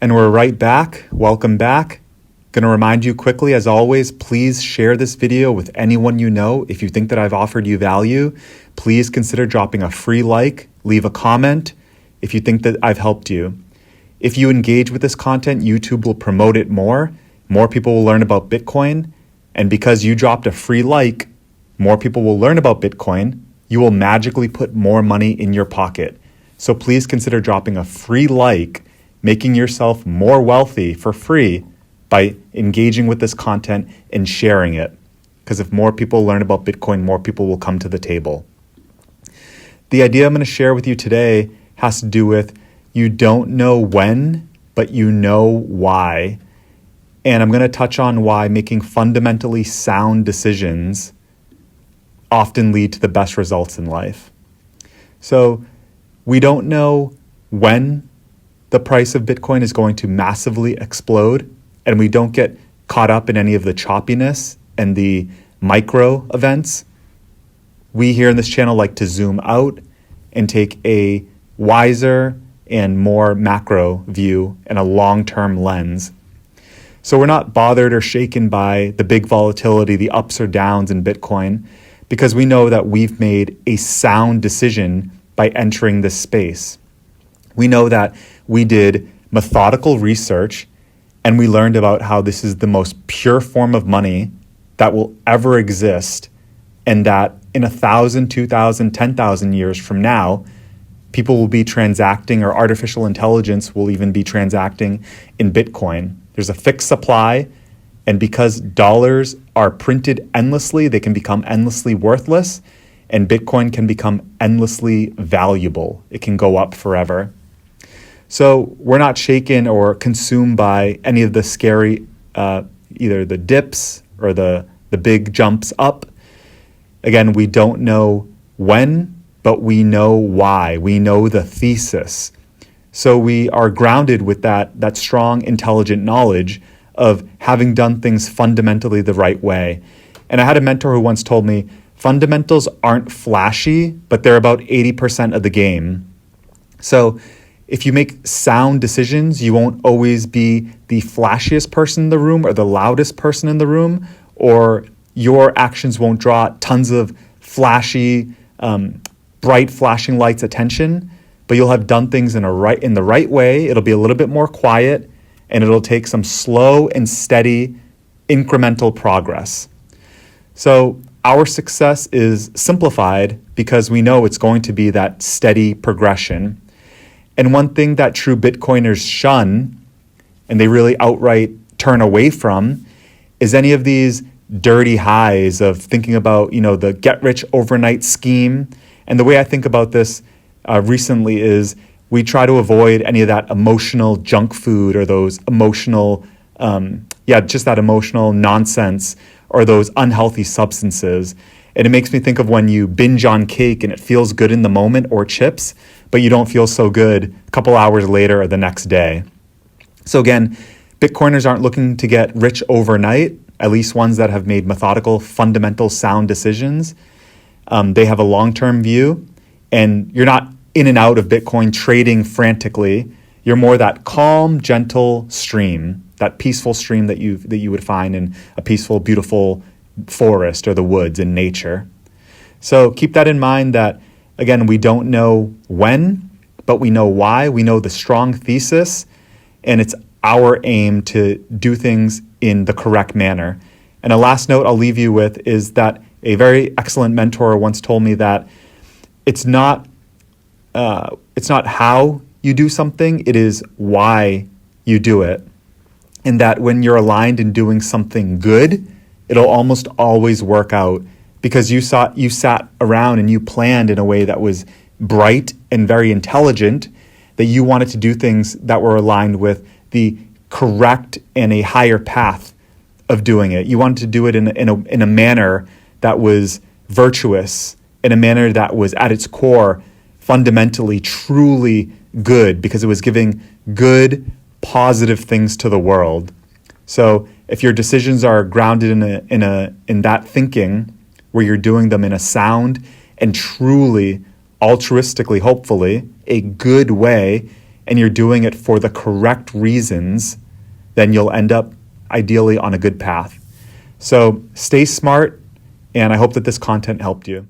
And we're right back. Welcome back. Going to remind you quickly, as always, please share this video with anyone you know. If you think that I've offered you value, please consider dropping a free like, leave a comment if you think that I've helped you. If you engage with this content, YouTube will promote it more. More people will learn about Bitcoin. And because you dropped a free like, more people will learn about Bitcoin. You will magically put more money in your pocket. So please consider dropping a free like, making yourself more wealthy for free by engaging with this content and sharing it. Because if more people learn about Bitcoin, more people will come to the table. The idea I'm going to share with you today has to do with you don't know when, but you know why. And I'm going to touch on why making fundamentally sound decisions often lead to the best results in life. So we don't know when the price of Bitcoin is going to massively explode, and we don't get caught up in any of the choppiness and the micro events. We here in this channel like to zoom out and take a wiser and more macro view and a long-term lens. So we're not bothered or shaken by the big volatility, the ups or downs in Bitcoin, because we know that we've made a sound decision by entering this space. We know that we did methodical research and we learned about how this is the most pure form of money that will ever exist, and that in 1,000, 2,000, 10,000 years from now, people will be transacting, or artificial intelligence will even be transacting in Bitcoin. There's a fixed supply, and because dollars are printed endlessly, they can become endlessly worthless, and Bitcoin can become endlessly valuable. It can go up forever. So we're not shaken or consumed by any of the scary, either the dips or the big jumps up. Again, we don't know when, but we know why. We know the thesis. So we are grounded with that strong, intelligent knowledge of having done things fundamentally the right way. And I had a mentor who once told me, fundamentals aren't flashy, but they're about 80% of the game. So if you make sound decisions, you won't always be the flashiest person in the room or the loudest person in the room, or your actions won't draw tons of flashy, bright flashing lights attention, but you'll have done things in the right way. It'll be a little bit more quiet, and it'll take some slow and steady incremental progress. So our success is simplified because we know it's going to be that steady progression. And one thing that true Bitcoiners shun, and they really outright turn away from, is any of these dirty highs of thinking about, the get rich overnight scheme. And the way I think about this recently is we try to avoid any of that emotional junk food or those emotional, just that emotional nonsense or those unhealthy substances. And it makes me think of when you binge on cake and it feels good in the moment, or chips, but you don't feel so good a couple hours later or the next day. So again, Bitcoiners aren't looking to get rich overnight, at least ones that have made methodical, fundamental, sound decisions. They have a long-term view, and you're not in and out of Bitcoin trading frantically. You're more that calm, gentle stream, that peaceful stream that you would find in a peaceful, beautiful forest or the woods in nature. So keep that in mind that, again, we don't know when, but we know why. We know the strong thesis, and it's our aim to do things in the correct manner. And a last note I'll leave you with is that a very excellent mentor once told me that it's not how you do something, it is why you do it. And that when you're aligned in doing something good, it'll almost always work out because you sat around and you planned in a way that was bright and very intelligent, that you wanted to do things that were aligned with the correct and a higher path of doing it. You wanted to do it in a manner that was virtuous, in a manner that was at its core fundamentally truly good, because it was giving good, positive things to the world. So if your decisions are grounded in that thinking, where you're doing them in a sound and truly altruistically, hopefully, a good way, and you're doing it for the correct reasons, then you'll end up ideally on a good path. So stay smart, and I hope that this content helped you.